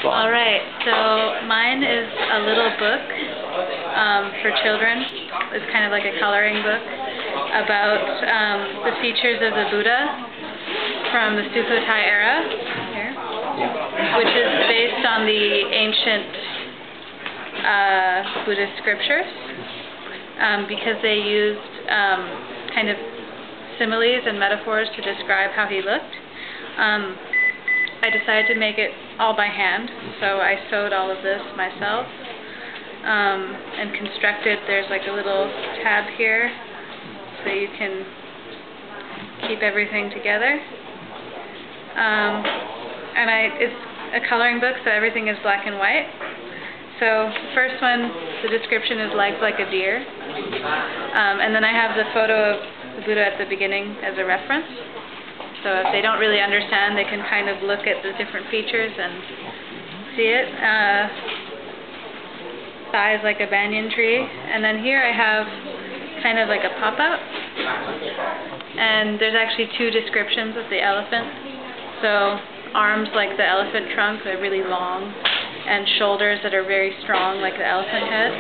All right, so mine is a little book for children. It's kind of like a coloring book about the features of the Buddha from the Sukhothai era, here, which is based on the ancient Buddhist scriptures, because they used kind of similes and metaphors to describe how he looked. I decided to make it all by hand, so I sewed all of this myself and constructed. There's like a little tab here so you can keep everything together. It's a coloring book, so everything is black and white. So the first one, the description is legs like a deer, and then I have the photo of the Buddha at the beginning as a reference. So if they don't really understand, they can kind of look at the different features and see it. Thighs like a banyan tree. And then here I have kind of like a pop-out. And there's actually two descriptions of the elephant. So arms like the elephant trunk, they're really long, and shoulders that are very strong like the elephant head.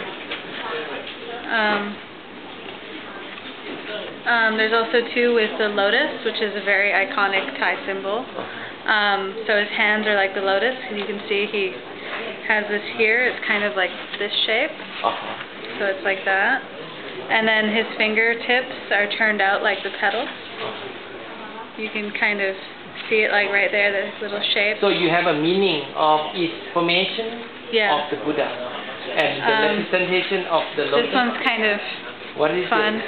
There's also two with the lotus, which is a very iconic Thai symbol. So his hands are like the lotus. You can see he has this here. It's kind of like this shape. So it's like that. And then his fingertips are turned out like the petals. You can kind of see it like right there, the little shape. So you have a meaning of each formation of the Buddha and the representation of the lotus. This one's kind of fun.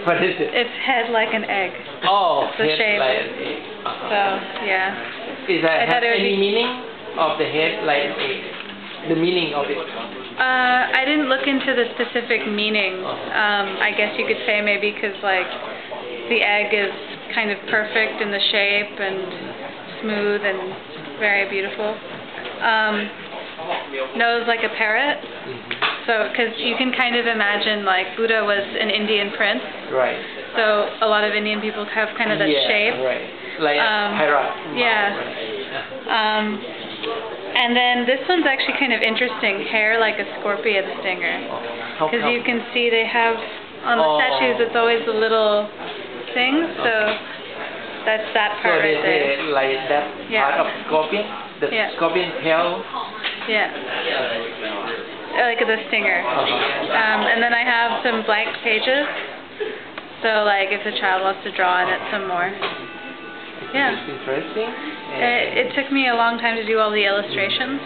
What is it? It's head like an egg. Oh, the head shape. like an egg. So, yeah. Is that have any meaning of the head like an egg? The meaning of it? I didn't look into the specific meaning. I guess you could say maybe because like the egg is kind of perfect in the shape and smooth and very beautiful. Nose like a parrot. So, because you can kind of imagine, like, Buddha was an Indian prince. Right. So, a lot of Indian people have kind of that shape. Right. Like a parrot. Yeah. And then this one's actually kind of interesting. Hair like a scorpion stinger. Because you can see they have, on the statues, it's always the little things. So, that's that part right there. So, like that part of scorpion? The scorpion tail? Yeah. Like the stinger. And then I have some blank pages. So like if the child wants to draw in it some more. Yeah. It's interesting. It took me a long time to do all the illustrations.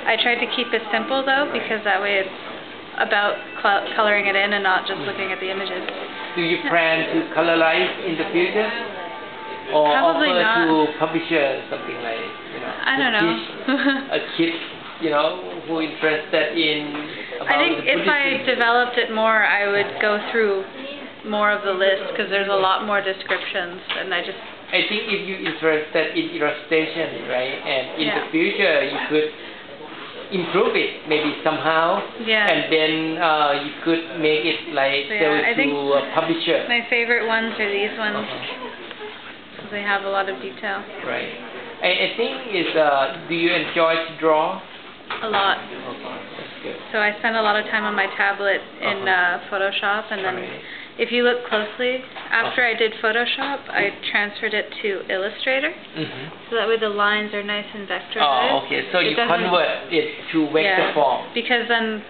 I tried to keep it simple though, because that way it's about coloring it in and not just looking at the images. Do you plan to colorize in the future? Or Probably offer not. to publisher something like, I don't know. a kid, who is interested in I think if I developed it more, I would go through more of the list because there's a lot more descriptions, and I think if you're interested in illustration, right, and in the future you could improve it maybe somehow, and then you could make it like sell it to a publisher. My favorite ones are these ones. They have a lot of detail. Right. I think do you enjoy to draw? A lot. That's good. So I spend a lot of time on my tablet in Photoshop, and then if you look closely, after I did Photoshop, I transferred it to Illustrator, so that way the lines are nice and vectorized. Oh, okay. So you convert it to vector form. Because then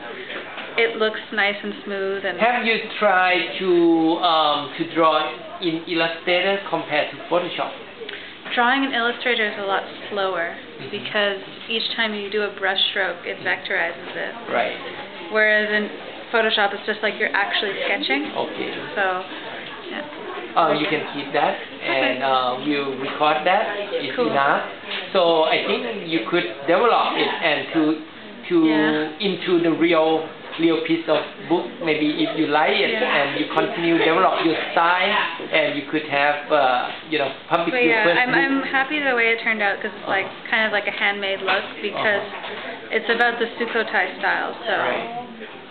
it looks nice and smooth. And have you tried to draw in Illustrator compared to Photoshop? Drawing in Illustrator is a lot slower because each time you do a brush stroke, it vectorizes it. Right. Whereas in Photoshop, it's just like you're actually sketching. Okay. So, yeah. You can keep that, and you record that. It's enough. So I think you could develop it and into the real piece of book, maybe if you like it, and you continue develop your style, and you could have publish your first book. I'm happy the way it turned out because it's like kind of like a handmade look because it's about the Sukhothai style. So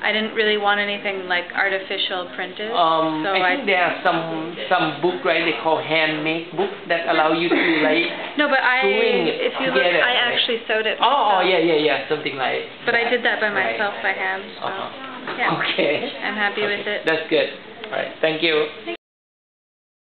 I didn't really want anything like artificial printed. So I think there are some book, right? They call handmade books that allow you to like no, but if you look, I actually sewed it. Oh, myself. yeah, something like. But that. I did that by Right. myself by hand. So, yeah. Okay. I'm happy with it. That's good. All right. Thank you. Thank